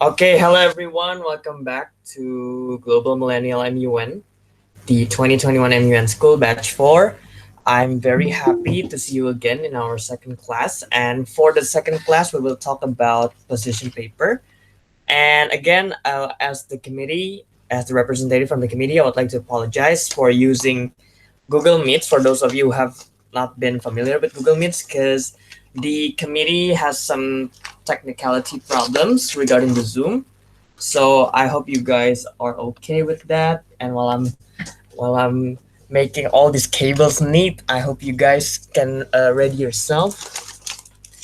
Okay, hello everyone. Welcome back to Global Millennial MUN, the 2021 MUN School Batch 4. I'm very happy to see you again in our second class. And for the second class, we will talk about position paper. And again, as the committee, as the representative from the committee, I would like to apologize for using Google Meets for those of you who have not been familiar with Google Meets because the committee has some technicality problems regarding the Zoom. So I hope you guys are okay with that. And while I'm making all these cables neat, I hope you guys can ready yourself.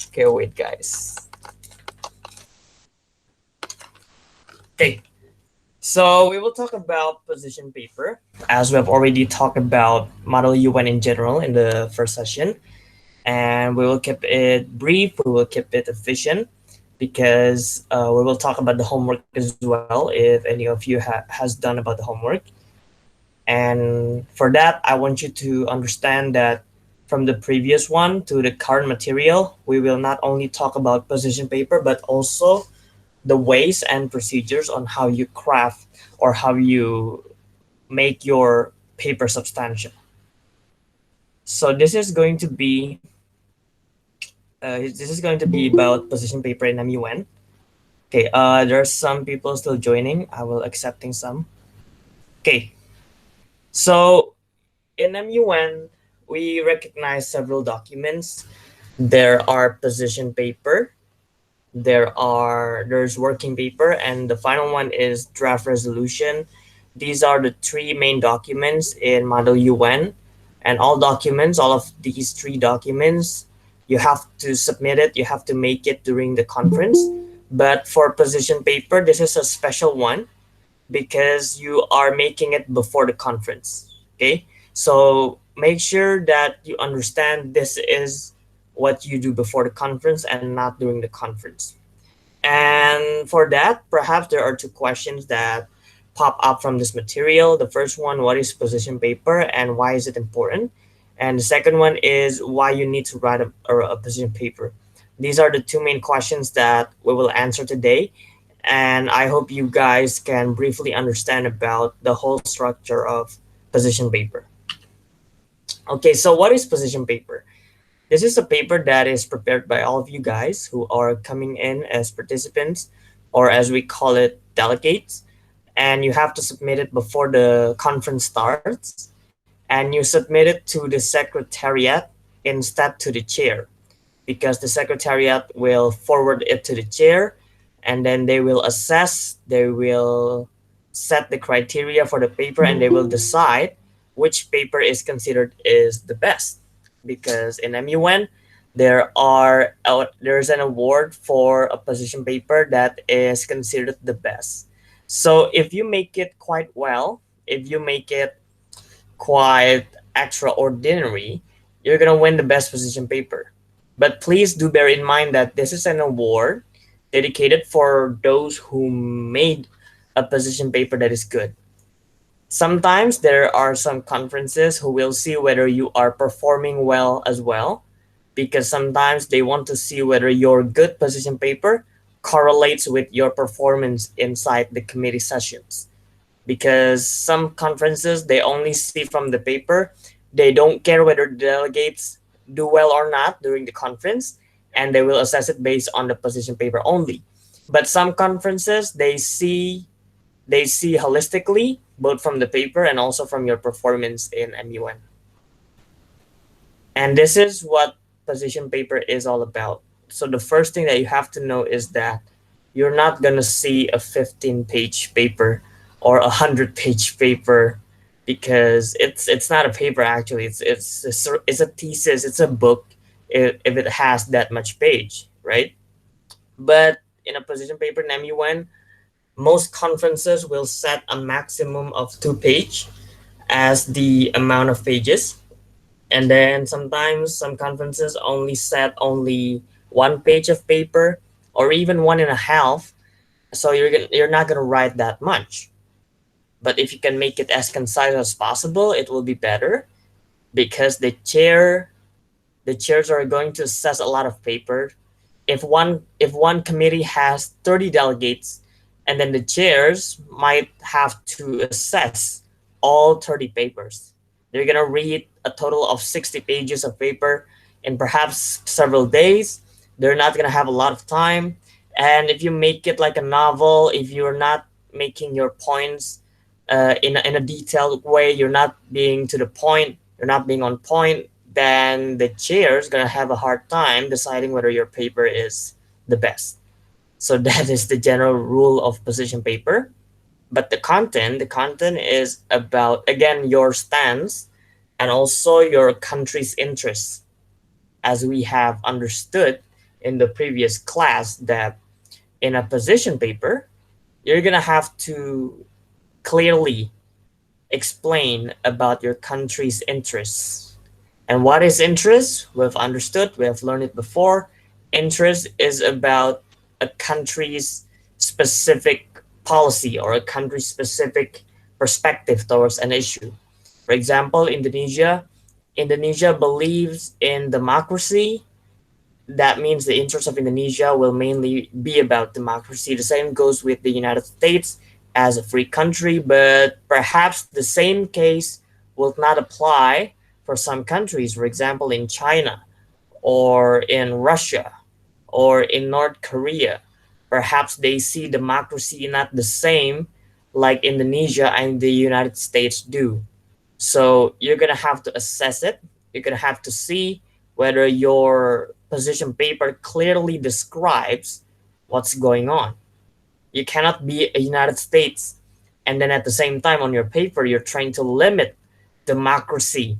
Okay, wait, guys. Okay, so we will talk about position paper as we have already talked about Model UN in general in the first session, and we will keep it brief. We will keep it efficient because we will talk about the homework as well if any of you has done about the homework. And for that, I want you to understand that from the previous one to the current material, we will not only talk about position paper, but also the ways and procedures on how you craft or how you make your paper substantial. So this is going to be about position paper in MUN. Okay, there's some people still joining. I will accepting some. Okay, so in MUN, we recognize several documents. There are position paper, there's working paper, and the final one is draft resolution. These are the three main documents in Model UN, and all of these three documents, you have to submit it, you have to make it during the conference. But for position paper, this is a special one because you are making it before the conference. Okay, so make sure that you understand this is what you do before the conference and not during the conference. And for that, perhaps there are two questions that pop up from this material. The first one, what is position paper and why is it important? And the second one is why you need to write a position paper. These are the two main questions that we will answer today. And I hope you guys can briefly understand about the whole structure of position paper. Okay, so what is position paper? This is a paper that is prepared by all of you guys who are coming in as participants, or as we call it, delegates. And you have to submit it before the conference starts. And you submit it to the secretariat instead to the chair, because the secretariat will forward it to the chair, and then they will assess, they will set the criteria for the paper, and they will decide which paper is considered is the best. Because in MUN, there's an award for a position paper that is considered the best. So if you make it quite well, if you make it quite extraordinary, you're gonna win the best position paper. But please do bear in mind that this is an award dedicated for those who made a position paper that is good. Sometimes there are some conferences who will see whether you are performing well as well, because sometimes they want to see whether your good position paper correlates with your performance inside the committee sessions. Because some conferences, they only see from the paper, they don't care whether the delegates do well or not during the conference, and they will assess it based on the position paper only. But some conferences, they see holistically both from the paper and also from your performance in MUN. And this is what position paper is all about. So the first thing that you have to know is that you're not going to see a 15-page paper or a 100-page paper, because it's not a paper actually. It's a thesis, it's a book if it has that much page, right? But in a position paper in MUN, most conferences will set a maximum of 2 page as the amount of pages, and then sometimes some conferences only set only 1 page of paper, or even 1.5. So you're not gonna write that much. But if you can make it as concise as possible, it will be better, because the chairs are going to assess a lot of paper. If one committee has 30 delegates, and then the chairs might have to assess all 30 papers. They're going to read a total of 60 pages of paper in perhaps several days. They're not going to have a lot of time. And if you make it like a novel, if you're not making your points in a detailed way, you're not being to the point, you're not being on point, then the chair is going to have a hard time deciding whether your paper is the best. So that is the general rule of position paper. But the content is about, again, your stance and also your country's interests. As we have understood in the previous class, that in a position paper, you're gonna have to clearly explain about your country's interests. And what is interest? We've understood, we have learned it before. Interest is about a country's specific policy or a country's specific perspective towards an issue. For example, Indonesia believes in democracy. That means the interest of Indonesia will mainly be about democracy. The same goes with the United States as a free country, but perhaps the same case will not apply for some countries. For example, in China or in Russia or in North Korea, perhaps they see democracy not the same like Indonesia and the United States do. So you're gonna have to assess it. You're gonna have to see whether your position paper clearly describes what's going on. You cannot be a United States and then at the same time on your paper you're trying to limit democracy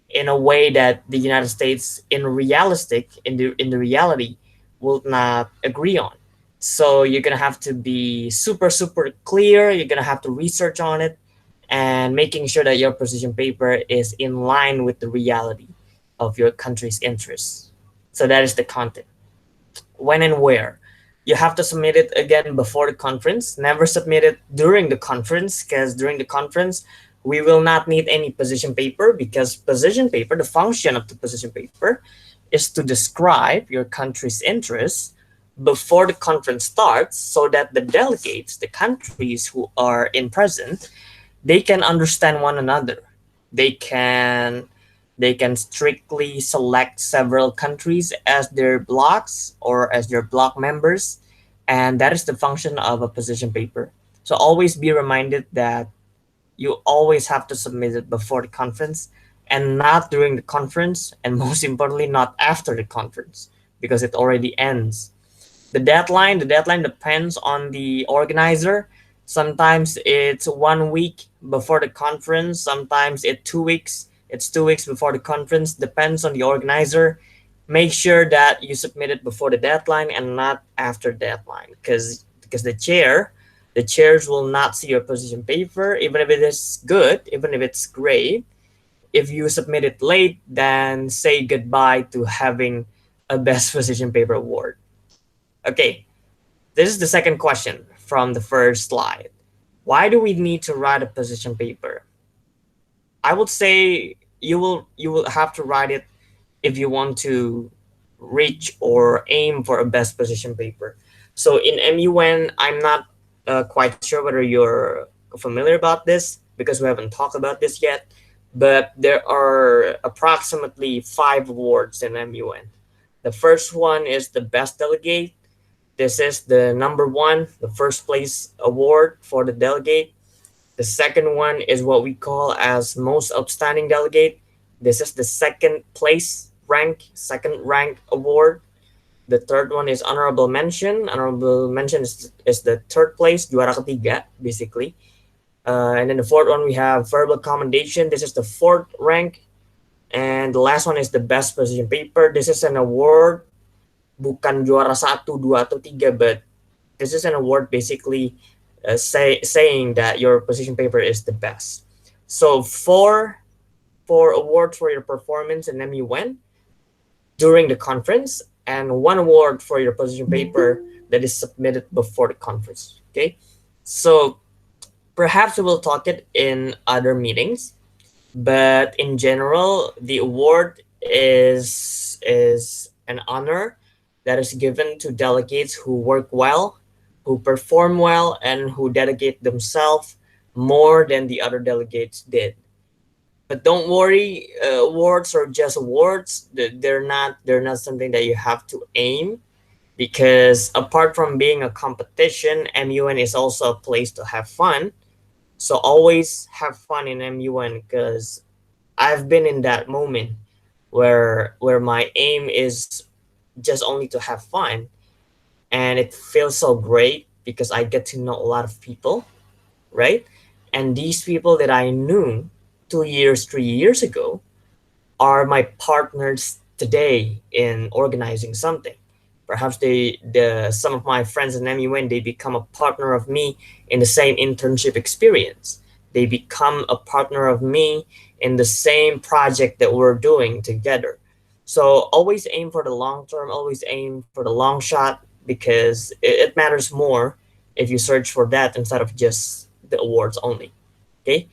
in a way that the United States in the reality will not agree on. So you're gonna have to be super clear. You're gonna have to research on it and making sure that your position paper is in line with the reality of your country's interests. So that is the content. When and where. You have to submit it again before the conference. Never submit it during the conference, because during the conference, we will not need any position paper, because position paper, the function of the position paper is to describe your country's interests before the conference starts, so that the delegates, the countries who are in present, they can understand one another. They can they can strictly select several countries as their blocks or as their block members, and that is the function of a position paper. So always be reminded that you always have to submit it before the conference and not during the conference, and most importantly not after the conference, because it already ends. The deadline depends on the organizer. Sometimes it's 1 week before the conference, sometimes it's 2 weeks before the conference, depends on the organizer. Make sure that you submit it before the deadline and not after deadline, because the chairs will not see your position paper, even if it is good, even if it's great. If you submit it late, then say goodbye to having a best position paper award. Okay, this is the second question from the first slide. Why do we need to write a position paper? I would say you will have to write it if you want to reach or aim for a best position paper. So in MUN, I'm not quite sure whether you're familiar about this, because we haven't talked about this yet. But there are approximately 5 awards in MUN. The first one is the best delegate. This is the number one, the first place award for the delegate. The second one is what we call as most outstanding delegate. This is the second rank award. The third one is honorable mention. Honorable mention is the third place, juara ketiga, basically. And then the fourth one, we have verbal commendation. This is the fourth rank. And the last one is the best position paper. This is an award, bukan juara 1, 2, atau 3, but this is an award basically saying that your position paper is the best. So four awards for your performance in MUN during the conference, and 1 award for your position paper that is submitted before the conference. Okay, so perhaps we will talk it in other meetings, but in general, the award is an honor that is given to delegates who work well, who perform well and who dedicate themselves more than the other delegates did. But don't worry, awards are just awards. They're not something that you have to aim, because apart from being a competition, MUN is also a place to have fun. So always have fun in MUN, because I've been in that moment where my aim is just only to have fun, and it feels so great because I get to know a lot of people, right? And these people that I knew 2 years, 3 years ago are my partners today in organizing something. Perhaps the some of my friends in MUN, they become a partner of me in the same internship experience. They become a partner of me in the same project that we're doing together. So always aim for the long term, always aim for the long shot, because it matters more if you search for that instead of just the awards only. Okay,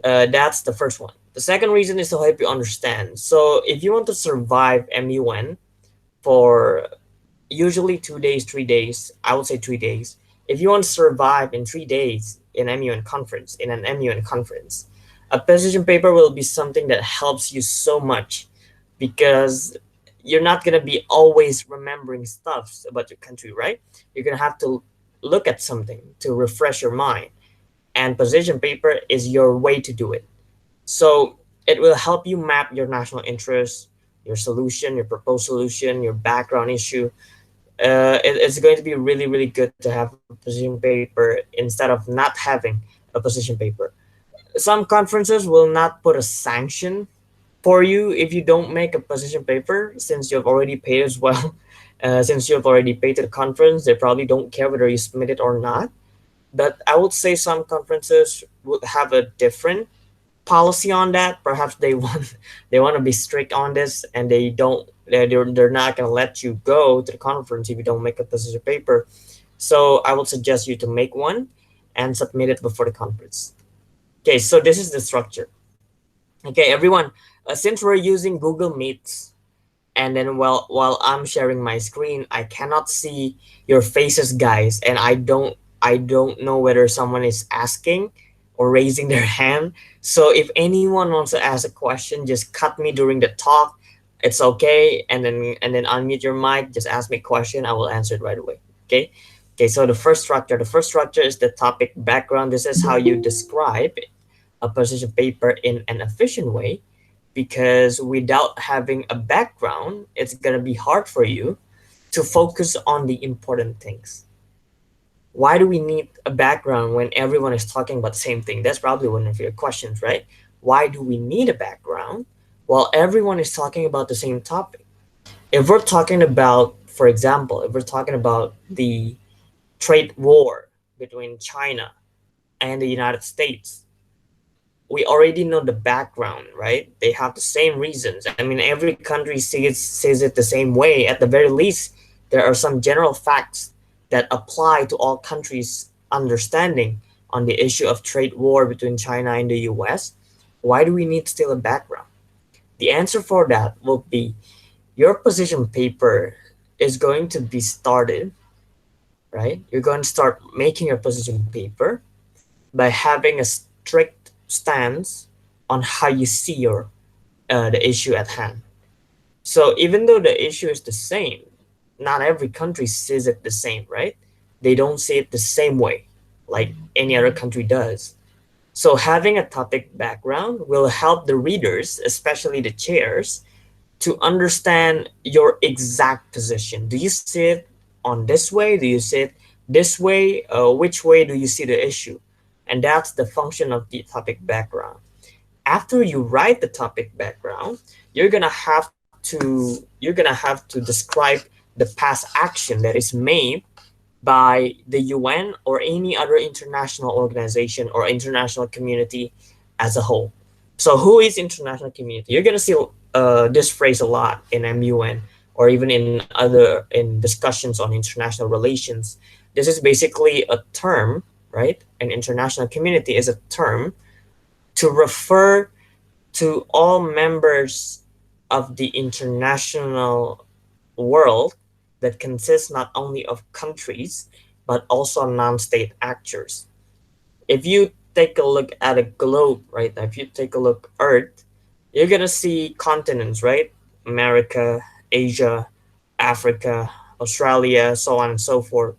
that's the first one. The second reason is to help you understand. So if you want to survive MUN for usually 2 days, 3 days, I would say 3 days. If you want to survive in 3 days in MUN conference, in an MUN conference, a position paper will be something that helps you so much, because you're not gonna be always remembering stuff about your country, right? You're gonna have to look at something to refresh your mind, and position paper is your way to do it. So it will help you map your national interest, your solution, your proposed solution, your background issue. It's going to be really, really good to have a position paper instead of not having a position paper. Some conferences will not put a sanction for you if you don't make a position paper, since you've already paid as well. Since you've already paid to the conference, they probably don't care whether you submit it or not. But I would say some conferences would have a different policy on that. Perhaps they want they want to be strict on this, and they're not going to let you go to the conference if you don't make a position paper. So I would suggest you to make one and submit it before the conference. Okay, so this is the structure. Okay, everyone, since we're using Google Meets, and then while I'm sharing my screen, I cannot see your faces, guys, and I don't know whether someone is asking or raising their hand. So if anyone wants to ask a question, just cut me during the talk. It's okay, and then unmute your mic. Just ask me a question. I will answer it right away. Okay. Okay. So the first structure is the topic background. This is how you describe a position paper in an efficient way, because without having a background, it's going to be hard for you to focus on the important things. Why do we need a background when everyone is talking about the same thing? That's probably one of your questions, right? Why do we need a background while everyone is talking about the same topic? If we're talking about, for example, if we're talking about the trade war between China and the United States, we already know the background, right? They have the same reasons. I mean, every country sees it the same way. At the very least, there are some general facts that apply to all countries' understanding on the issue of trade war between China and the US. Why do we need still a background? The answer for that will be your position paper is going to be started, right? You're going to start making your position paper by having a strict stance on how you see the issue at hand. So even though the issue is the same, not every country sees it the same, right? They don't see it the same way like any other country does. So having a topic background will help the readers, especially the chairs, to understand your exact position. Do you see it on this way? Do you see it this way? Which way do you see the issue? And that's the function of the topic background. After you write the topic background, you're gonna have to describe the past action that is made by the UN or any other international organization or international community as a whole. So who is international community? You're gonna see this phrase a lot in MUN or even in discussions on international relations. This is basically a term, right? An international community is a term to refer to all members of the international world that consists not only of countries but also non-state actors. If you take a look at a globe, right? If you take a look Earth, you're gonna see continents, right? America, Asia, Africa, Australia, so on and so forth.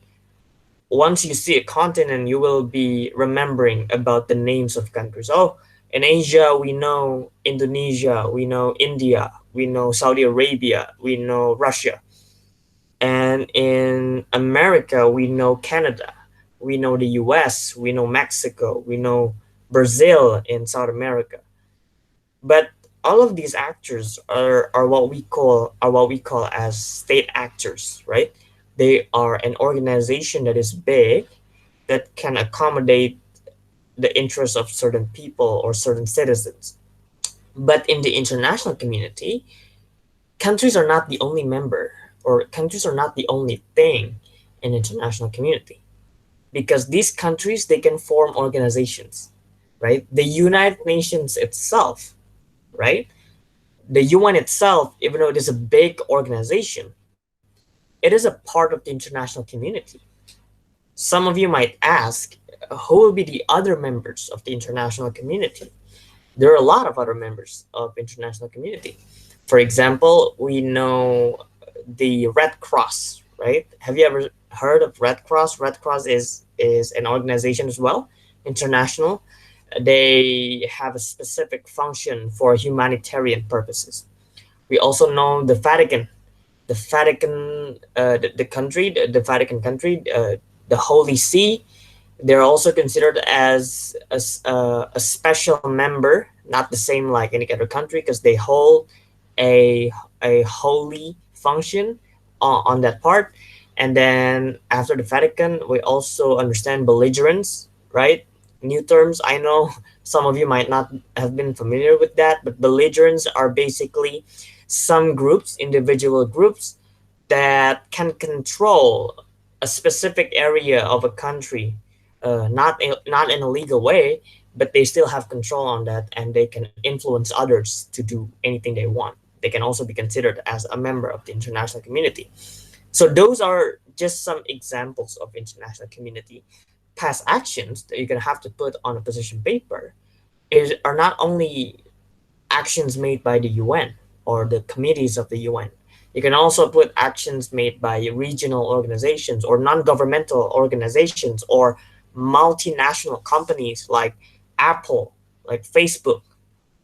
Once you see a continent, you will be remembering about the names of countries. Oh, in Asia, we know Indonesia, we know India, we know Saudi Arabia, we know Russia. And in America, we know Canada, we know the US, we know Mexico, we know Brazil in South America. But all of these actors are what we call as state actors, right? They are an organization that is big that can accommodate the interests of certain people or certain citizens. But in the international community, countries are not the only member, or countries are not the only thing in international community, because these countries, they can form organizations, right? The United Nations itself, right? The UN itself, even though it is a big organization, it is a part of the international community. Some of you might ask, who will be the other members of the international community? There are a lot of other members of international community. For example, we know the Red Cross, right? Have you ever heard of Red Cross? Red Cross is an organization as well, international. They have a specific function for humanitarian purposes. We also know the country, the Vatican country, the Holy See. They're also considered as a special member, not the same like any other country, because they hold a a holy function on that part. And then after the Vatican, we also understand belligerents, right? New terms. I know some of you might not have been familiar with that, but belligerents are basically some groups, individual groups, that can control a specific area of a country, not in a legal way, but they still have control on that, and they can influence others to do anything they want. They can also be considered as a member of the international community. So those are just some examples of international community past actions that you're gonna have to put on a position paper. Is are not only actions made by the UN or the committees of the UN. You can also put actions made by regional organizations or non governmental organizations or multinational companies like Apple, like Facebook,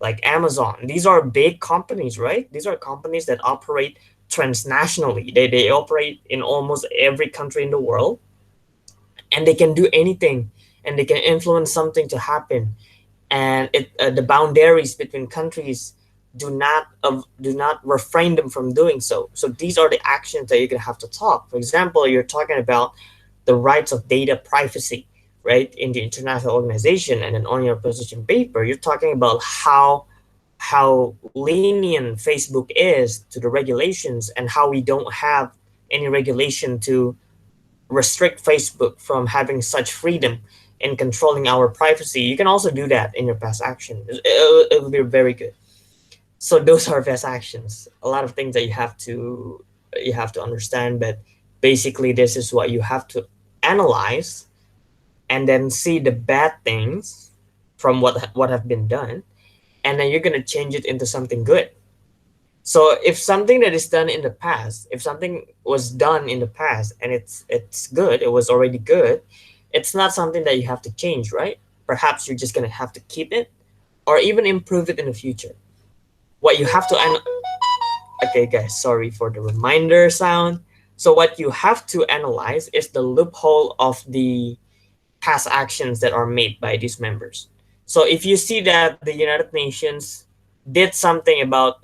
like Amazon. These are big companies, right? These are companies that operate transnationally. They operate in almost every country in the world, and they can do anything, and they can influence something to happen. And the boundaries between countries do not refrain them from doing so. So these are the actions that you're gonna have to talk. For example, you're talking about the rights of data privacy, right, in the international organization, and then on your position paper, you're talking about how lenient Facebook is to the regulations, and how we don't have any regulation to restrict Facebook from having such freedom in controlling our privacy. You can also do that in your past action. It will be very good. So those are best actions. A lot of things that you have to understand, but basically this is what you have to analyze, and then see the bad things from what have been done, and then you're gonna change it into something good. So if something that is done in the past, if something was done in the past and it's good, it was already good, it's not something that you have to change, right? Perhaps you're just gonna have to keep it or even improve it in the future. What you have to okay guys, sorry for the reminder sound. So what you have to analyze is the loophole of the past actions that are made by these members. So if you see that the United Nations did something about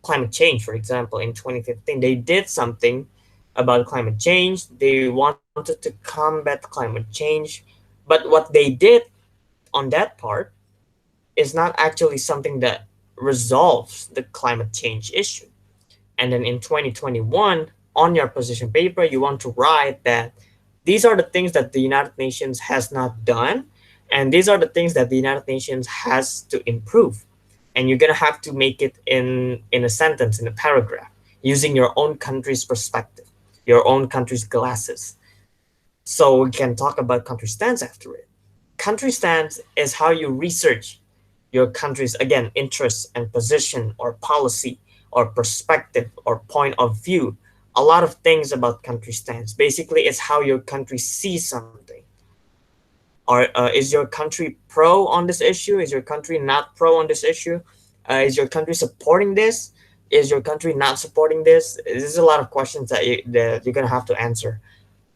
climate change, for example, in 2015, they did something about climate change. They wanted to combat climate change, but what they did on that part is not actually something that resolves the climate change issue. And then in 2021, on your position paper, you want to write that these are the things that the United Nations has not done, and these are the things that the United Nations has to improve. And you're gonna have to make it in a sentence, in a paragraph, using your own country's perspective, your own country's glasses. So we can talk about country stance after it. Country stance is how you research your country's, again, interests and position or policy or perspective or point of view. A lot of things about country stance. Basically, it's how your country sees something. Or is your country pro on this issue? Is your country not pro on this issue? Is your country supporting this? Is your country not supporting this? There's a lot of questions that you're gonna have to answer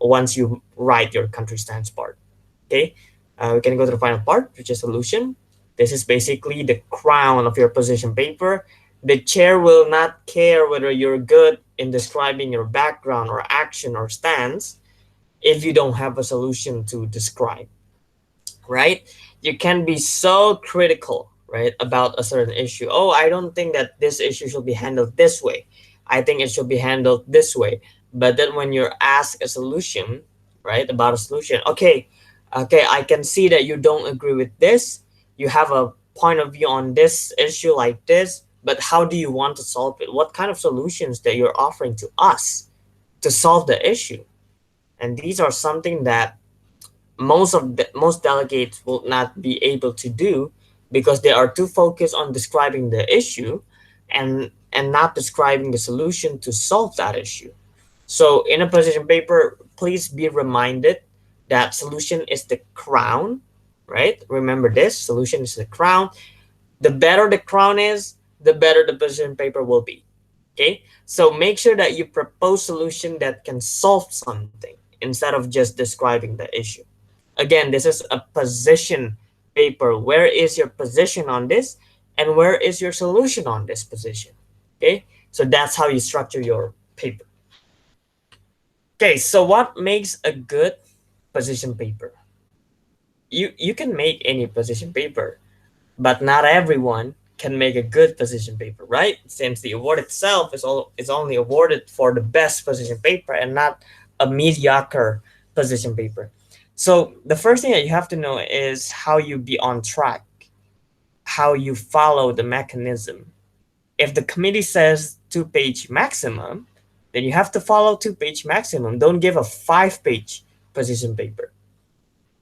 once you write your country stance part. Okay, we can go to the final part, which is solution. This is basically the crown of your position paper. The chair will not care whether you're good in describing your background or action or stance if you don't have a solution to describe, right? You can be so critical, right, about a certain issue. Oh, I don't think that this issue should be handled this way. I think it should be handled this way. But then when you're asked a solution, right, about a solution, okay, I can see that you don't agree with this. You have a point of view on this issue like this, but how do you want to solve it? What kind of solutions that you're offering to us to solve the issue? And these are something that most delegates will not be able to do because they are too focused on describing the issue and not describing the solution to solve that issue. So in a position paper, please be reminded that solution is the crown, right? Remember this, solution is the crown. The better the crown is, the better the position paper will be. Okay, so make sure that you propose solution that can solve something instead of just describing the issue. Again, this is a position paper. Where is your position on this? And where is your solution on this position? Okay, so that's how you structure your paper. Okay, so what makes a good position paper? You can make any position paper, but not everyone can make a good position paper, right? Since the award itself is only awarded for the best position paper and not a mediocre position paper. So the first thing that you have to know is how you be on track, how you follow the mechanism. If the committee says 2-page maximum, then you have to follow 2-page maximum. Don't give a 5-page position paper.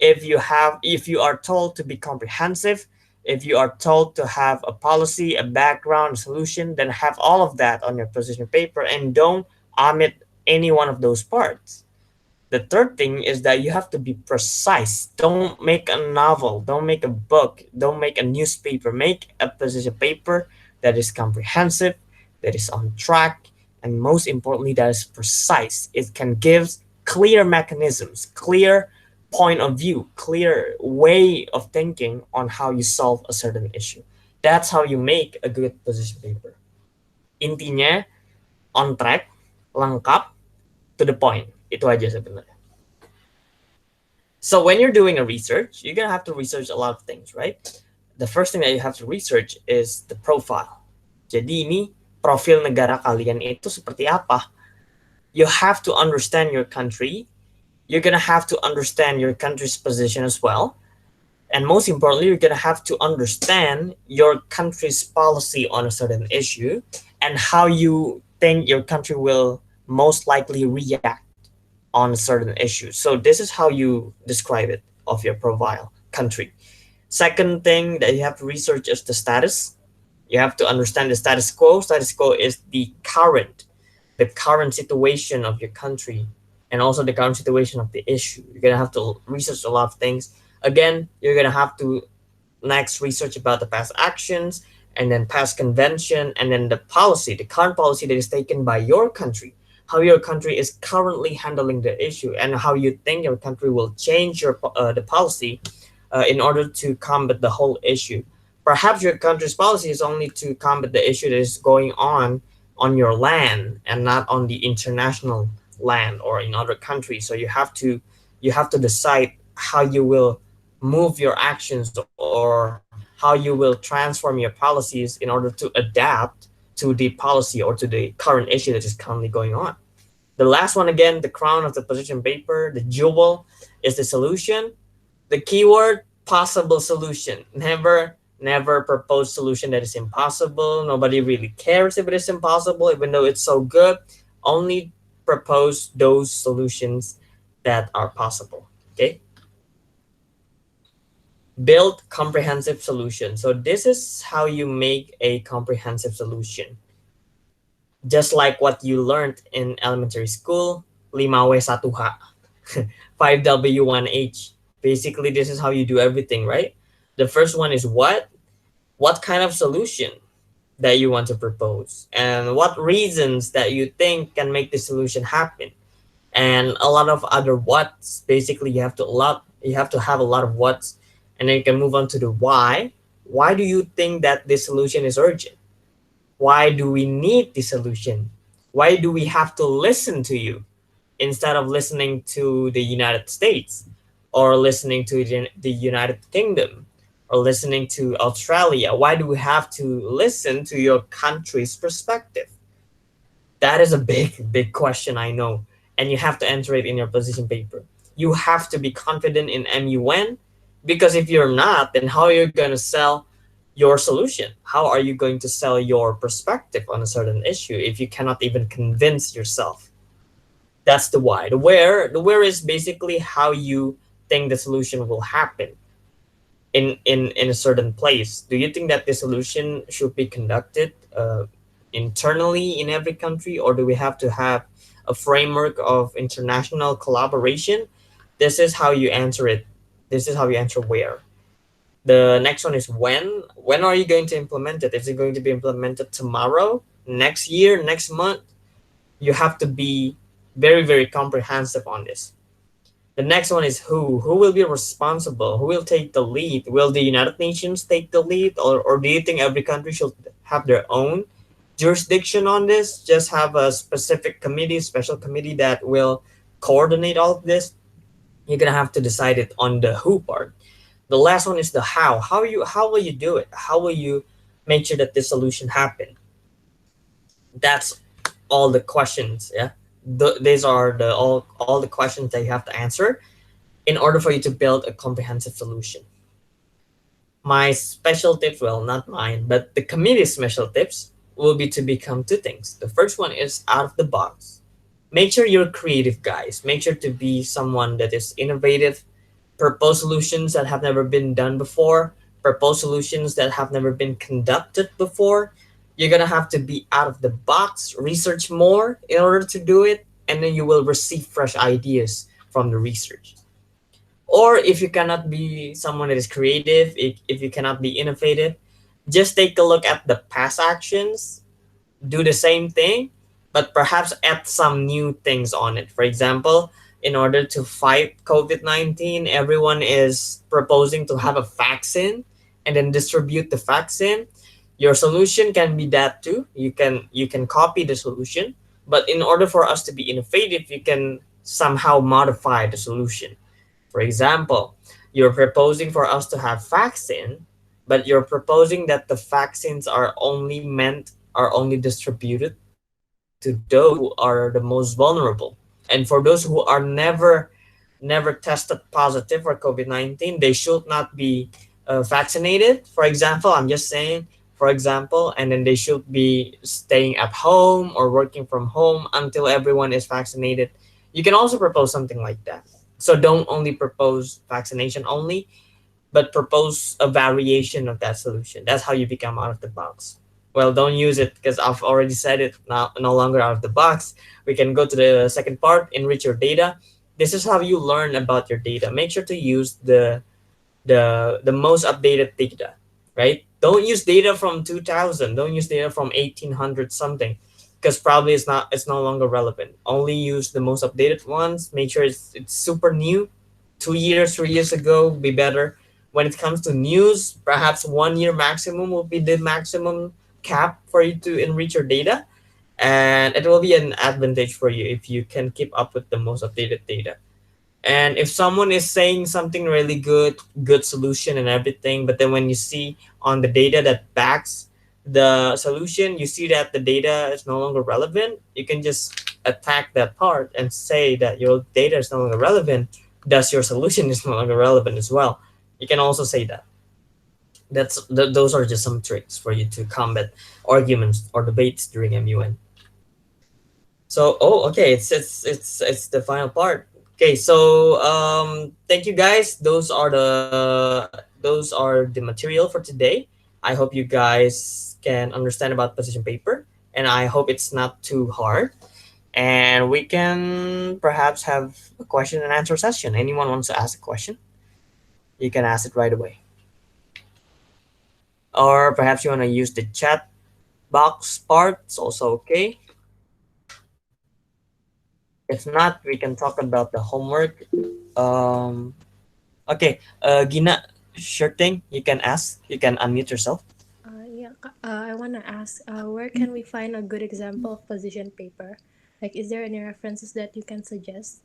If you are told to be comprehensive, if you are told to have a policy, a background, a solution, then have all of that on your position paper and don't omit any one of those parts. The third thing is that you have to be precise. Don't make a novel, don't make a book, don't make a newspaper. Make a position paper that is comprehensive, that is on track, and most importantly, that is precise. It can give clear mechanisms, clear point of view, clear way of thinking on how you solve a certain issue. That's how you make a good position paper. Intinya, on track, lengkap, to the point. Itu aja sebenarnya. So when you're doing a research, you're gonna have to research a lot of things, right? The first thing that you have to research is the profile. Jadi ini profil negara kalian itu seperti apa? You have to understand your country. You're gonna have to understand your country's position as well. And most importantly, you're gonna have to understand your country's policy on a certain issue and how you think your country will most likely react on a certain issue. So this is how you describe it of your profile country. Second thing that you have to research is the status. You have to understand the status quo. Status quo is the current situation of your country and also the current situation of the issue. You're gonna have to research a lot of things. Again, you're gonna have to next research about the past actions and then past convention and then the policy, the current policy that is taken by your country, how your country is currently handling the issue and how you think your country will change the policy in order to combat the whole issue. Perhaps your country's policy is only to combat the issue that is going on your land and not on the international land or in other countries. So you have to decide how you will move your actions or how you will transform your policies in order to adapt to the policy or to the current issue that is currently going on. The last one, again, the crown of the position paper, the jewel, is the solution. The keyword, possible solution. Never propose solution that is impossible. Nobody really cares if it is impossible, even though it's so good. Only propose those solutions that are possible. Okay, build comprehensive solution. So this is how you make a comprehensive solution. Just like what you learned in elementary school, 5W1H, 5W1H. Basically, this is how you do everything, right? The first one is what kind of solution that you want to propose, and what reasons that you think can make the solution happen, and a lot of other what's. Basically, you have to have a lot of what's, and then you can move on to the why. Why do you think that this solution is urgent? Why do we need the solution? Why do we have to listen to you instead of listening to the United States, or listening to the United Kingdom, or listening to Australia? Why do we have to listen to your country's perspective? That is a big question, I know. And you have to enter it in your position paper. You have to be confident in MUN, because if you're not, then how are you going to sell your solution? How are you going to sell your perspective on a certain issue if you cannot even convince yourself? That's the why. The where is basically how you think the solution will happen in a certain place. Do you think that the solution should be conducted internally in every country, or do we have to have a framework of international collaboration? This is how you answer it. This is how you answer where. The next one is when. When are you going to implement it? Is it going to be implemented tomorrow, next year, next month? You have to be very comprehensive on this. The next one is who. Who will be responsible? Who will take the lead? Will the United Nations take the lead, or do you think every country should have their own jurisdiction on this? Just have a specific committee, special committee that will coordinate all of this? You're gonna have to decide it on the who part. The last one is the how. How will you do it? How will you make sure that this solution happen? That's all the questions. Yeah, these are the all the questions that you have to answer in order for you to build a comprehensive solution. My special tips, well, not mine, but the committee's special tips will be to become two things. The first one is out of the box. Make sure you're creative, guys. Make sure to be someone that is innovative, propose solutions that have never been done before, propose solutions that have never been conducted before. You're gonna have to be out of the box, research more in order to do it, and then you will receive fresh ideas from the research. Or if you cannot be someone that is creative, if you cannot be innovative, just take a look at the past actions, do the same thing, but perhaps add some new things on it. For example, in order to fight COVID-19, everyone is proposing to have a vaccine and then distribute the vaccine. Your solution can be that too. You can copy the solution, but in order for us to be innovative, you can somehow modify the solution. For example, you're proposing for us to have vaccine, but you're proposing that the vaccines are only distributed to those who are the most vulnerable. And for those who are never tested positive for COVID-19, they should not be vaccinated. For example, I'm just saying, for example, and then they should be staying at home or working from home until everyone is vaccinated. You can also propose something like that. So don't only propose vaccination only, but propose a variation of that solution. That's how you become out of the box. Well, don't use it because I've already said it. Now, no longer out of the box. We can go to the second part, enrich your data. This is how you learn about your data. Make sure to use the most updated data, right? Don't use data from 2000. Don't use data from 1800 something, because probably it's no longer relevant. Only use the most updated ones. Make sure it's super new. 2 years, 3 years ago would be better. When it comes to news, perhaps 1 year maximum will be the maximum cap for you to enrich your data, and it will be an advantage for you if you can keep up with the most updated data. And if someone is saying something really good solution and everything, but then when you see on the data that backs the solution, you see that the data is no longer relevant, you can just attack that part and say that your data is no longer relevant, thus your solution is no longer relevant as well. You can also say that. Those are just some tricks for you to combat arguments or debates during MUN. So, oh, okay, it's the final part. Okay, so thank you guys. Those are the material for today. I hope you guys can understand about position paper, and I hope it's not too hard. And we can perhaps have a question and answer session. Anyone wants to ask a question, you can ask it right away. Or perhaps you want to use the chat box part. It's also okay. If not, we can talk about the homework. Um, okay, Gina, sure thing. You can ask. You can unmute yourself. I want to ask, where can we find a good example of position paper? Like, is there any references that you can suggest?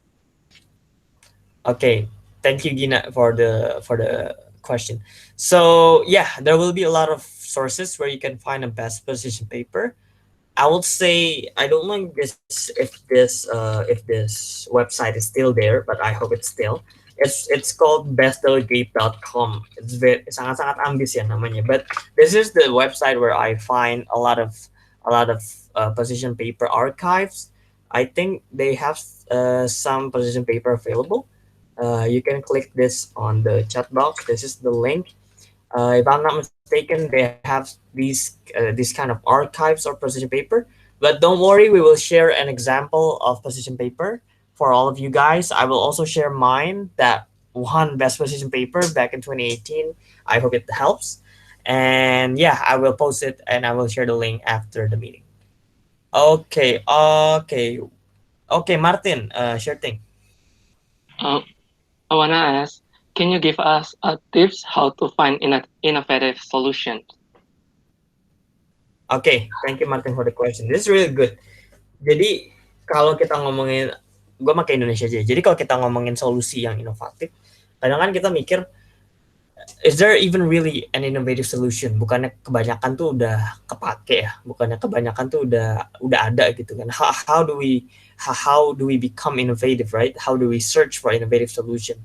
Okay, thank you, Gina, for the question. So yeah, there will be a lot of sources where you can find a best position paper. I would say I don't know if this website is still there, but I hope it's still. It's called bestdelegate.com. It's very sangat-sangat ambis ya namanya. But this is the website where I find a lot of position paper archives. I think they have some position paper available. You can click this on the chat box. This is the link. If I'm not mistaken, they have these kind of archives or position paper. But don't worry, we will share an example of position paper for all of you guys. I will also share mine that won best position paper back in 2018. I hope it helps. And yeah, I will post it and I will share the link after the meeting. Okay, Martin, sure thing. Uh, I wanna ask, can you give us tips how to find innovative solutions? Okay, thank you Martin for the question. This is really good. Jadi kalau kita ngomongin, gue pakai Indonesia aja. Jadi kalau kita ngomongin solusi yang inovatif, kadang kan kita mikir, is there even really an innovative solution? Bukannya kebanyakan tuh udah kepake ya, bukannya kebanyakan tuh udah ada gitu kan. How do we become innovative, right? How do we search for innovative solution?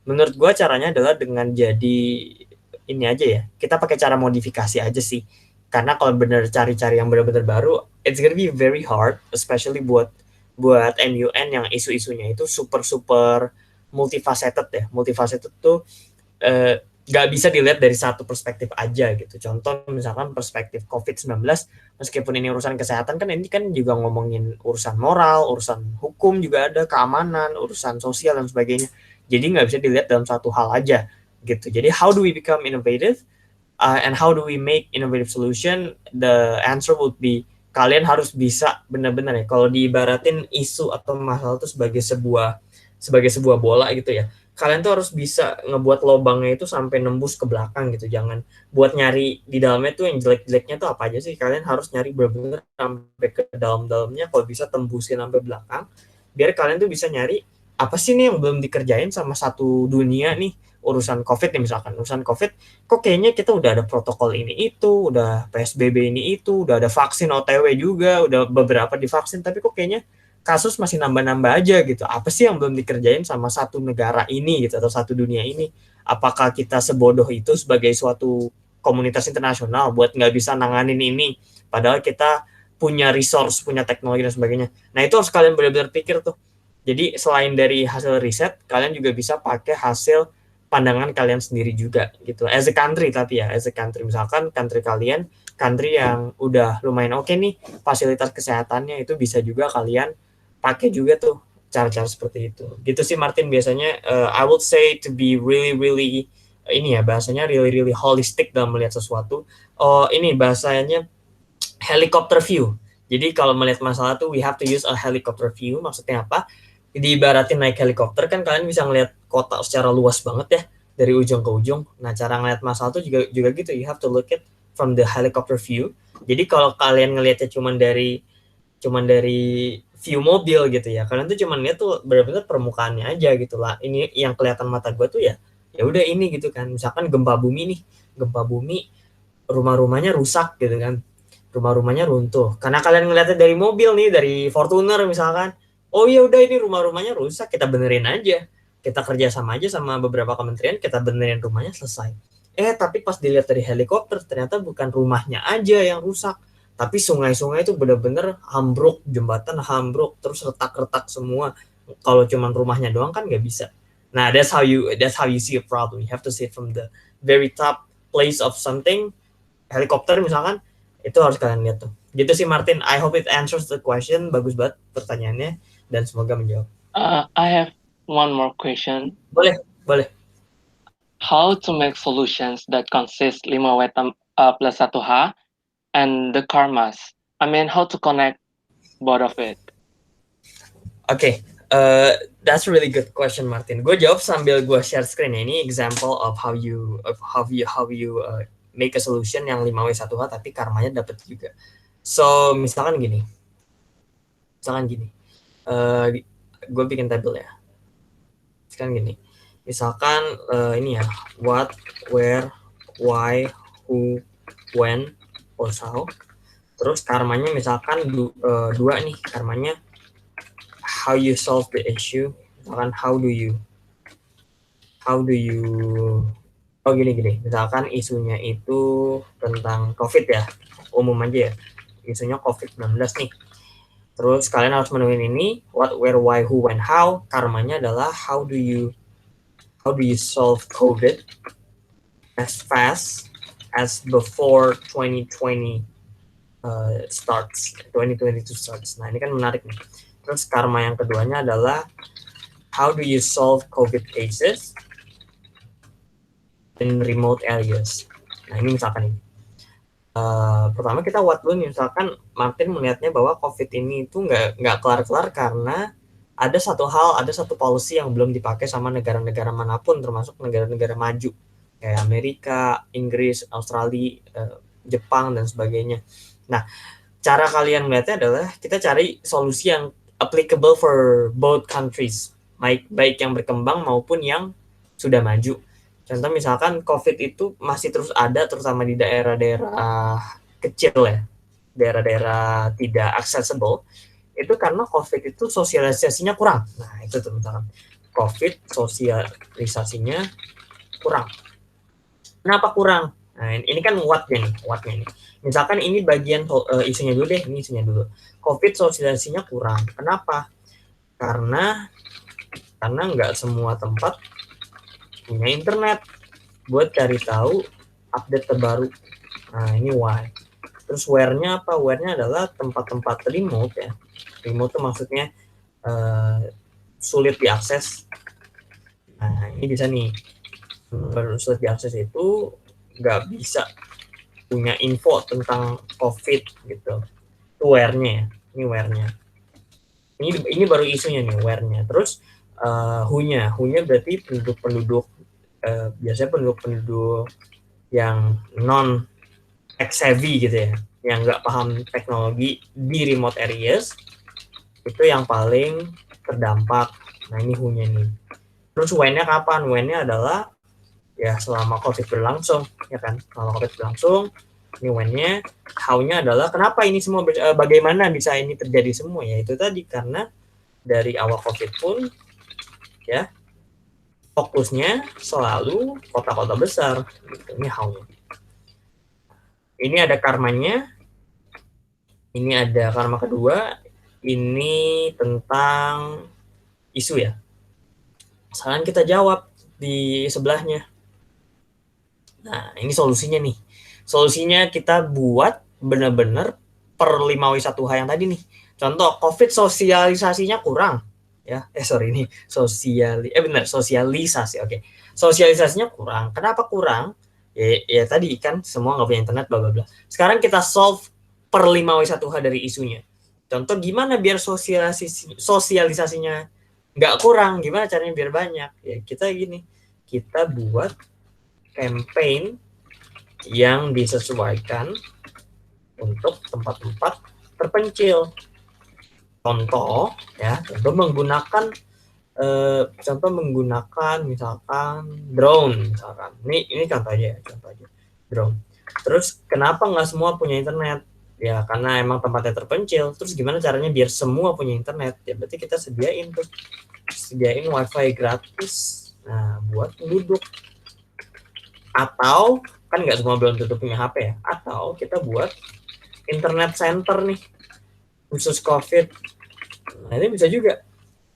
Menurut gue caranya adalah dengan jadi ini aja ya. Kita pakai cara modifikasi aja sih. Karena kalau bener cari-cari yang benar-benar baru, it's gonna be very hard, especially buat buat MUN yang isu-isunya itu super super multifaceted ya. Multifaceted tuh nggak bisa dilihat dari satu perspektif aja gitu. Contoh misalkan perspektif COVID-19, meskipun ini urusan kesehatan kan ini kan juga ngomongin urusan moral, urusan hukum juga ada, keamanan, urusan sosial dan sebagainya. Jadi nggak bisa dilihat dalam satu hal aja gitu. Jadi how do we become innovative? And how do we make innovative solution? The answer would be kalian harus bisa benar-benar ya. Kalau diibaratin isu atau masalah itu sebagai sebuah bola gitu ya. Kalian tuh harus bisa ngebuat lobangnya itu sampai nembus ke belakang gitu. Jangan buat nyari di dalamnya tuh yang jelek-jeleknya tuh apa aja sih. Kalian harus nyari benar-benar sampai ke dalam-dalamnya. Kalau bisa tembusin sampai belakang. Biar kalian tuh bisa nyari apa sih nih yang belum dikerjain sama satu dunia nih, urusan COVID nih misalkan, urusan COVID kok kayaknya kita udah ada protokol ini itu, udah PSBB ini itu, udah ada vaksin OTW juga, udah beberapa divaksin, tapi kok kayaknya kasus masih nambah-nambah aja gitu. Apa sih yang belum dikerjain sama satu negara ini gitu atau satu dunia ini? Apakah kita sebodoh itu sebagai suatu komunitas internasional buat nggak bisa nanganin ini? Padahal kita punya resource, punya teknologi dan sebagainya. Nah itu harus kalian benar-benar pikir tuh. Jadi selain dari hasil riset, kalian juga bisa pakai hasil pandangan kalian sendiri juga gitu. As a country tapi ya, as a country misalkan country kalian, country yang udah lumayan oke nih fasilitas kesehatannya itu bisa juga kalian pakai juga tuh cara-cara seperti itu. Gitu sih Martin biasanya. I would say to be really really ini ya bahasanya really really holistic dalam melihat sesuatu. Oh ini bahasanya helicopter view. Jadi kalau melihat masalah tuh we have to use a helicopter view. Maksudnya apa? Diibaratin naik helikopter kan kalian bisa ngelihat kota secara luas banget ya dari ujung ke ujung. Nah cara ngelihat masalah tuh juga juga gitu. You have to look at from the helicopter view. Jadi kalau kalian ngelihatnya cuman dari view mobil gitu ya, kalian tuh cuman lihat tuh benar-benar permukaannya aja gitu lah. Ini yang kelihatan mata gue tuh ya ya udah ini gitu kan. Misalkan gempa bumi nih, gempa bumi rumah-rumahnya rusak gitu kan, rumah-rumahnya runtuh karena kalian ngeliatnya dari mobil nih, dari Fortuner misalkan. Oh ya udah ini rumah-rumahnya rusak, kita benerin aja, kita kerja sama aja sama beberapa kementerian, kita benerin rumahnya selesai. Tapi pas dilihat dari helikopter ternyata bukan rumahnya aja yang rusak, tapi sungai-sungai itu bener-bener ambruk, jembatan ambruk, terus retak-retak semua. Kalau cuman rumahnya doang kan nggak bisa. Nah, that's how you see a problem. You have to see it from the very top place of something. Helikopter misalkan, itu harus kalian lihat tuh. Gitu sih Martin. I hope it answers the question. Bagus banget pertanyaannya dan semoga menjawab. I have one more question. Boleh, boleh. How to make solutions that consist 5W plus 1H and the karmas? I mean, how to connect both of it? Oke, that's a really good question, Martin. Gue jawab sambil gue share screen ya. Ini example of how you make a solution yang 5W1H tapi karmanya dapat juga. So, misalkan gini. Gue bikin tabel ya. Misalkan gini. Misalkan ini ya, what, where, why, who, when, or how. Terus karmanya misalkan dua nih, karmanya how you solve the issue. Misalkan how do you oh gini, misalkan isunya itu tentang COVID ya, umum aja ya, isunya COVID-19 nih. Terus kalian harus menemuin ini, what, where, why, who, when, how. Karmanya adalah how do you solve COVID as fast as before 2020 2022 starts. Nah, ini kan menarik nih. Terus karma yang keduanya adalah how do you solve COVID cases in remote areas. Nah, ini misalkan ini. Pertama kita what dulu nih, misalkan Martin melihatnya bahwa COVID ini itu nggak kelar-kelar karena ada satu policy yang belum dipakai sama negara-negara manapun, termasuk negara-negara maju kayak Amerika, Inggris, Australia, Jepang dan sebagainya. Nah, cara kalian melihatnya adalah kita cari solusi yang applicable for both countries, baik yang berkembang maupun yang sudah maju. Contoh misalkan COVID itu masih terus ada, terutama di daerah-daerah kecil ya, daerah-daerah tidak accessible, itu karena COVID itu sosialisasinya kurang. Nah, itu tuh misalkan COVID sosialisasinya kurang. Kenapa kurang? Nah, ini kan what-nya nih. Misalkan ini bagian isunya dulu deh, ini isunya dulu. COVID sosialisasinya kurang. Kenapa? Karena nggak semua tempat punya internet buat cari tahu update terbaru. Nah, ini why. Terus where-nya apa? Where-nya adalah tempat-tempat remote ya. Remote itu maksudnya sulit diakses. Nah, ini bisa nih. Sulit diakses itu nggak bisa punya info tentang COVID gitu. Itu where-nya ya. Ini where-nya. Ini baru isunya nih, where-nya. Terus who-nya berarti penduduk biasanya penduduk yang non tech savvy gitu ya, yang nggak paham teknologi di remote areas, itu yang paling terdampak. Nah, ini who-nya nih. Terus when-nya kapan? When-nya adalah ya selama COVID berlangsung, ya kan? Selama COVID berlangsung, ini when-nya. How-nya adalah kenapa ini semua, bagaimana bisa ini terjadi semua, ya itu tadi karena dari awal COVID pun ya fokusnya selalu kota-kota besar. Ini how-nya. Ini ada karmanya. Ini ada karma kedua. Ini tentang isu ya. Sekarang kita jawab di sebelahnya. Nah, ini solusinya nih. Solusinya kita buat benar-benar per 5W1H yang tadi nih. Contoh, COVID sosialisasinya kurang. Ya, sosialisasi. Oke. Sosialisasinya kurang. Kenapa kurang? Ya tadi kan semua nggak punya internet, bla bla bla. Sekarang kita solve per 5W1H dari isunya. Contoh gimana biar sosialisasinya nggak kurang, gimana caranya biar banyak? Ya kita gini, kita buat campaign yang disesuaikan untuk tempat-tempat terpencil. Contoh menggunakan misalkan drone misalkan. Ini contoh aja drone. Terus kenapa nggak semua punya internet? Ya karena emang tempatnya terpencil. Terus gimana caranya biar semua punya internet? Ya berarti kita sediain wifi gratis. Nah, buat penduduk. Atau kan nggak semua belum tentu punya HP ya. Atau kita buat internet center nih khusus COVID. Nah, ini bisa juga.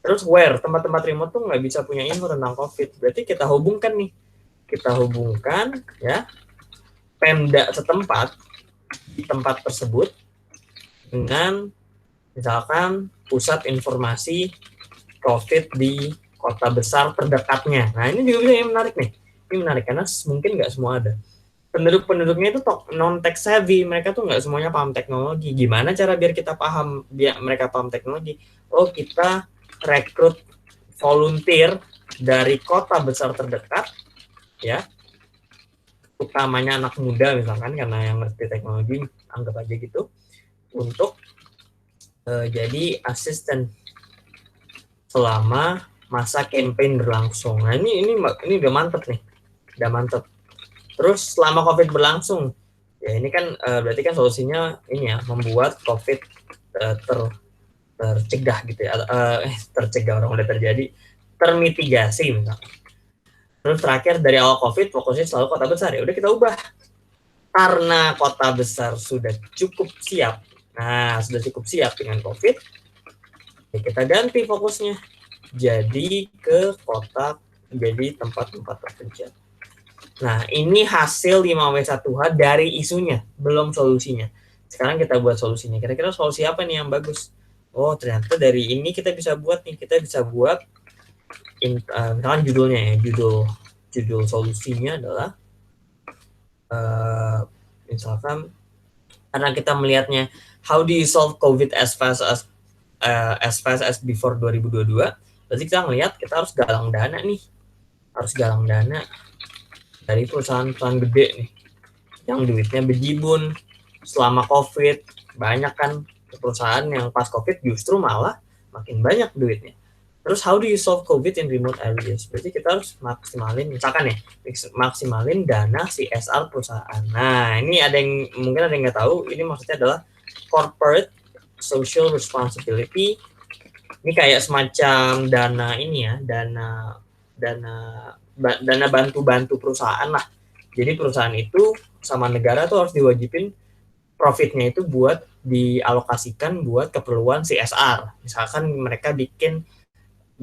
Terus where, tempat-tempat remote tuh nggak bisa punya info tentang COVID. Berarti kita hubungkan ya Pemda setempat di tempat tersebut dengan misalkan pusat informasi COVID di kota besar terdekatnya. Nah ini juga yang menarik nih. Ini menarik karena mungkin nggak semua ada. Penduduknya itu non tech savvy, mereka tuh nggak semuanya paham teknologi. Gimana cara biar kita paham, biar mereka paham teknologi? Oh, kita rekrut volunteer dari kota besar terdekat, ya, utamanya anak muda misalkan karena yang ngerti teknologi, anggap aja gitu, untuk jadi asisten selama masa campaign berlangsung. Nah ini udah mantep nih, udah mantep. Terus selama COVID berlangsung, ya ini kan berarti kan solusinya ini ya, membuat COVID tercegah gitu ya, tercegah orang udah terjadi, termitigasi misalkan. Terus terakhir dari awal COVID fokusnya selalu kota besar, ya udah kita ubah karena kota besar sudah cukup siap. Nah sudah cukup siap dengan COVID, ya kita ganti fokusnya jadi ke kota, jadi tempat-tempat terpencil. Nah, ini hasil 5W1H dari isunya, belum solusinya. Sekarang kita buat solusinya. Kira-kira solusi apa nih yang bagus? Oh, ternyata dari ini kita bisa buat misalkan judulnya ya, judul solusinya adalah misalkan karena kita melihatnya how do you solve COVID as fast as before 2022. Berarti kita melihat kita harus galang dana nih. Harus galang dana dari perusahaan-perusahaan gede nih yang duitnya bejibun selama COVID. Banyak kan perusahaan yang pas COVID justru malah makin banyak duitnya. Terus how do you solve COVID in remote areas? Berarti kita harus maksimalin, misalkan ya, maksimalin dana CSR perusahaan. Nah, ini mungkin ada yang nggak tahu, ini maksudnya adalah corporate social responsibility. Ini kayak semacam dana ini ya, dana bantu perusahaan lah. Jadi perusahaan itu sama negara tuh harus diwajibin profitnya itu buat dialokasikan buat keperluan CSR. Misalkan mereka bikin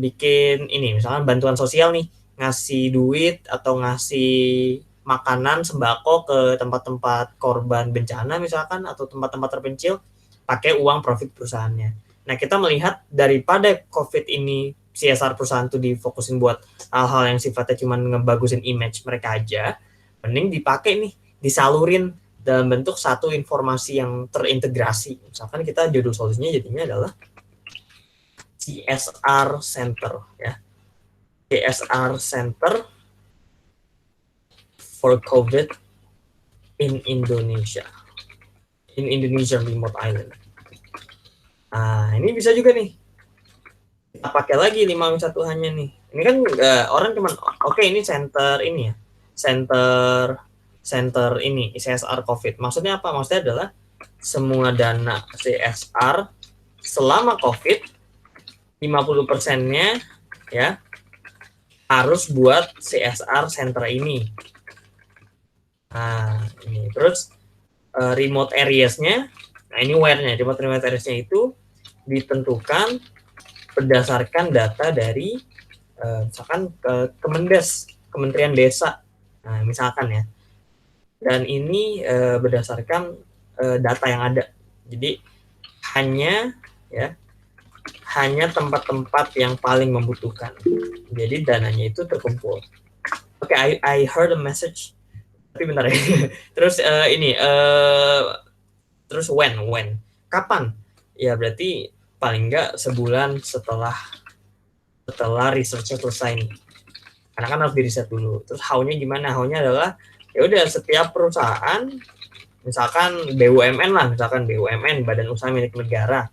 ini, misalkan bantuan sosial nih, ngasih duit atau ngasih makanan sembako ke tempat-tempat korban bencana misalkan atau tempat-tempat terpencil pakai uang profit perusahaannya. Nah, kita melihat daripada COVID ini CSR perusahaan tuh difokusin buat hal-hal yang sifatnya cuma ngebagusin image mereka aja, mending dipakai nih, disalurin dalam bentuk satu informasi yang terintegrasi. Misalkan kita judul solusinya jadinya adalah CSR Center ya. CSR Center for COVID in Indonesia. In Indonesian remote island. Nah, ini bisa juga nih. Kita pakai lagi 5W1H-nya nih. Ini kan orang cuman oke, ini center ini ya. Center ini CSR COVID. Maksudnya apa? Maksudnya adalah semua dana CSR selama COVID 50%-nya ya harus buat CSR center ini. Nah, ini terus remote areas-nya. Nah, ini where-nya. Remote areas-nya itu ditentukan berdasarkan data dari misalkan Kemendes, Kementerian Desa. Nah, misalkan ya. Dan ini berdasarkan data yang ada. Jadi hanya tempat-tempat yang paling membutuhkan. Jadi dananya itu terkumpul. Oke, I heard a message. Tapi bentar ya. Terus terus when? Kapan? Ya berarti paling nggak sebulan setelah research-nya selesai nih. Karena kan harus di riset dulu. Terus how-nya gimana? How-nya adalah ya udah setiap perusahaan, misalkan BUMN lah, misalkan BUMN, Badan Usaha Milik Negara,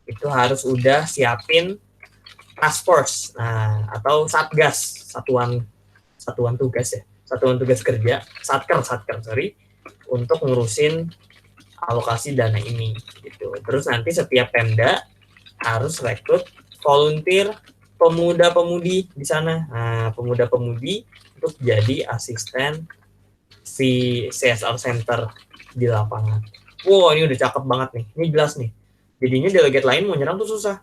itu harus udah siapin task force, nah atau satgas, satuan tugas ya, satuan tugas kerja, satker, untuk ngurusin alokasi dana ini gitu. Terus nanti setiap Pemda harus rekrut volunteer pemuda-pemudi di sana. Nah, pemuda-pemudi untuk jadi asisten si CSR Center di lapangan. Wow, ini udah cakep banget nih. Ini jelas nih. Jadinya delegate lain mau nyerang tuh susah.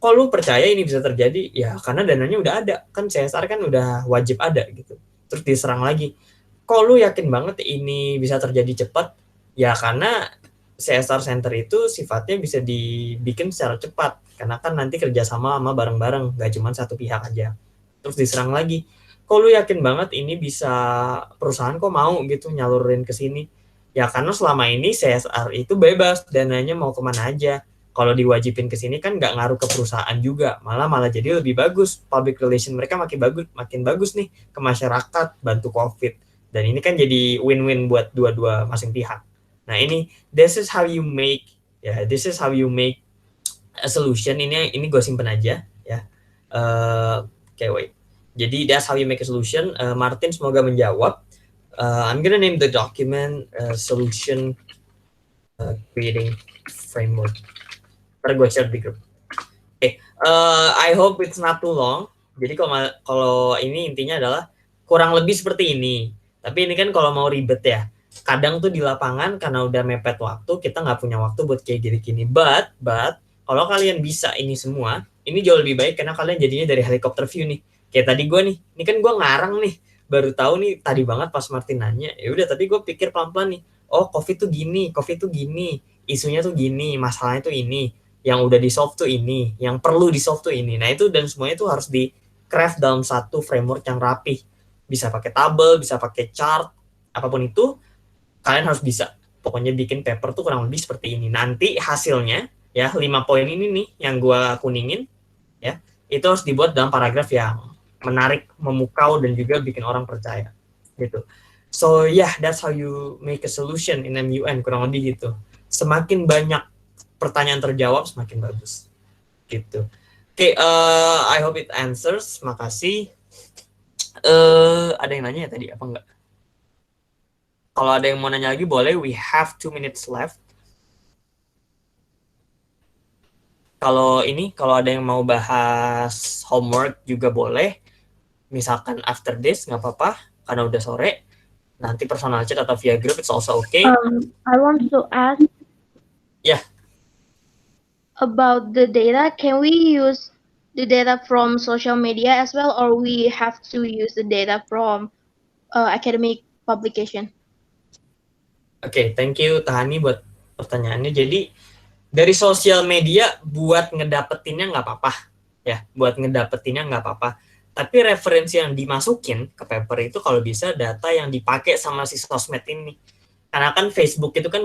kok lu percaya ini bisa terjadi? Ya karena dananya udah ada, kan CSR kan udah wajib ada gitu. Terus diserang lagi, kok lu yakin banget ini bisa terjadi cepat? Ya karena CSR Center itu sifatnya bisa dibikin secara cepat, karena kan nanti kerjasama sama bareng-bareng, gak cuma satu pihak aja. Terus diserang lagi, kok lu yakin banget ini bisa, perusahaan kok mau gitu nyalurin ke sini? Ya karena selama ini CSR itu bebas, dananya mau kemana aja. Kalau diwajibin ke sini kan nggak ngaruh ke perusahaan juga, malah jadi lebih bagus, public relation mereka makin bagus nih ke masyarakat, bantu COVID. Dan ini kan jadi win-win buat dua-dua masing pihak. Nah ini, this is how you make a solution. Ini gue simpen aja ya. Okay, wait. Jadi that's how you make a solution. Martin semoga menjawab. I'm gonna name the document solution creating framework. Ntar gue share di grup. Okay. I hope it's not too long. Jadi kalau ini intinya adalah kurang lebih seperti ini. Tapi ini kan kalau mau ribet ya. Kadang tuh di lapangan karena udah mepet waktu, kita nggak punya waktu buat kayak gini-gini. But kalau kalian bisa ini semua, ini jauh lebih baik karena kalian jadinya dari helikopter view nih. Kayak tadi gue nih, ini kan gue ngarang nih, baru tahu nih tadi banget pas Martin nanya. Ya udah, tapi gue pikir pelan-pelan nih. Oh, COVID tuh gini, isunya tuh gini, masalahnya tuh ini, yang udah di solve tuh ini, yang perlu di solve tuh ini. Nah itu, dan semuanya tuh harus di craft dalam satu framework yang rapi. Bisa pakai tabel, bisa pakai chart, apapun itu kalian harus bisa. Pokoknya bikin paper tuh kurang lebih seperti ini. Nanti hasilnya ya 5 poin ini nih yang gue kuningin ya, itu harus dibuat dalam paragraf yang menarik, memukau, dan juga bikin orang percaya gitu. So yeah, that's how you make a solution in MUN, kurang lebih gitu. Semakin banyak pertanyaan terjawab semakin bagus gitu. Oke, I hope it answers. Makasih. Ada yang nanya ya tadi apa enggak? Kalau ada yang mau nanya lagi boleh. We have 2 minutes left. Kalau ada yang mau bahas homework juga boleh. Misalkan after this nggak apa-apa karena udah sore. Nanti personal chat atau via group it's also okay. I want to ask. Yeah. About the data, can we use the data from social media as well, or we have to use the data from academic publication? Oke, thank you Tahani buat pertanyaannya. Jadi dari sosial media buat ngedapetinnya nggak apa-apa ya, tapi referensi yang dimasukin ke paper itu kalau bisa data yang dipakai sama si sosmed ini, karena kan Facebook itu kan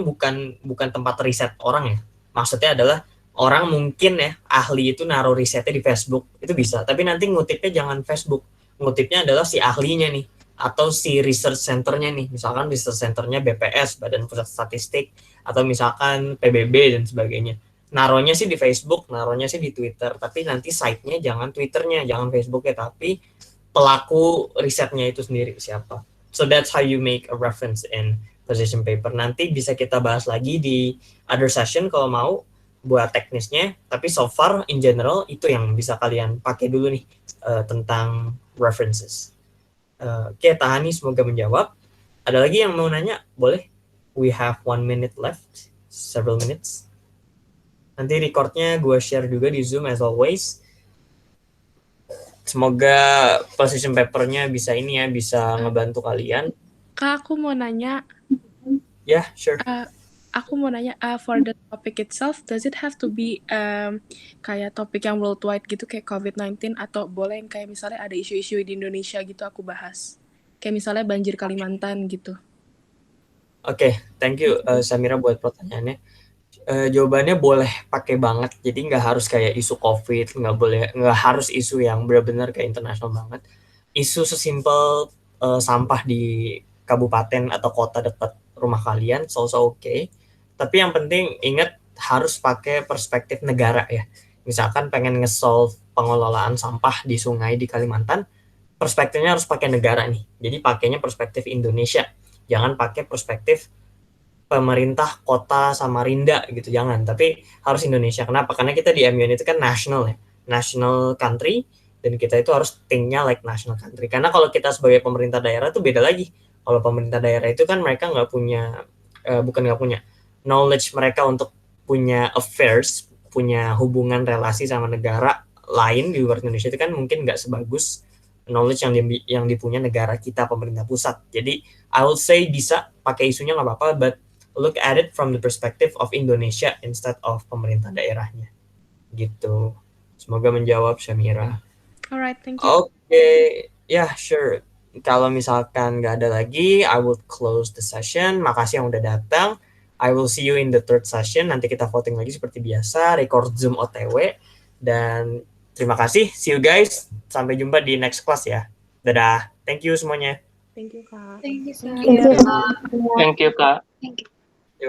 bukan tempat riset orang ya. Maksudnya adalah orang mungkin ya ahli itu naruh risetnya di Facebook, itu bisa, tapi nanti ngutipnya jangan Facebook, ngutipnya adalah si ahlinya nih atau si research centernya nih, misalkan research centernya BPS, Badan Pusat Statistik, atau misalkan PBB dan sebagainya. Naruhnya sih di Facebook, naruhnya sih di Twitter, tapi nanti site-nya jangan Twitternya, jangan Facebooknya, tapi pelaku risetnya itu sendiri siapa. So that's how you make a reference in position paper. Nanti bisa kita bahas lagi di other session kalau mau buat teknisnya, tapi so far in general itu yang bisa kalian pakai dulu nih tentang references. Oke, Tahani semoga menjawab. Ada lagi yang mau nanya? Boleh. We have 1 minute left, several minutes. Nanti recordnya gue share juga di Zoom as always. Semoga position papernya bisa ngebantu kalian. Kak, aku mau nanya. Yeah, sure. Aku mau nanya, for the topic itself, does it have to be kayak topik yang worldwide gitu, kayak COVID-19, atau boleh yang kayak misalnya ada isu-isu di Indonesia gitu aku bahas? Kayak misalnya banjir Kalimantan gitu. Oke, thank you Samira buat pertanyaannya. Jawabannya boleh pakai banget, jadi nggak harus kayak isu COVID, nggak harus isu yang benar-benar kayak internasional banget. Isu sesimpel sampah di kabupaten atau kota dekat rumah kalian, so okay. Tapi yang penting ingat harus pakai perspektif negara ya. Misalkan pengen nge-solve pengelolaan sampah di sungai di Kalimantan, perspektifnya harus pakai negara nih. Jadi pakainya perspektif Indonesia, jangan pakai perspektif pemerintah kota Samarinda gitu, jangan, tapi harus Indonesia. Kenapa? Karena kita di MUN itu kan national ya, national country, dan kita itu harus think-nya like national country. Karena kalau kita sebagai pemerintah daerah itu beda lagi. Kalau pemerintah daerah itu kan mereka nggak punya knowledge mereka untuk punya affairs punya hubungan relasi sama negara lain di luar Indonesia itu kan mungkin nggak sebagus knowledge yang dipunya negara kita, pemerintah pusat. Jadi I would say bisa pakai isunya nggak apa-apa, but look at it from the perspective of Indonesia instead of pemerintah daerahnya. Gitu. Semoga menjawab, Syamira. Alright, thank you. Oke, ya sure. Kalau misalkan nggak ada lagi, I will close the session. Makasih yang udah datang. I will see you in the third session. Nanti kita voting lagi seperti biasa, record Zoom OTW. Dan terima kasih. See you guys. Sampai jumpa di next class ya. Dadah. Thank you semuanya. Thank you, Kak. Thank you, sir. Thank you. Thank you, Kak. Thank you.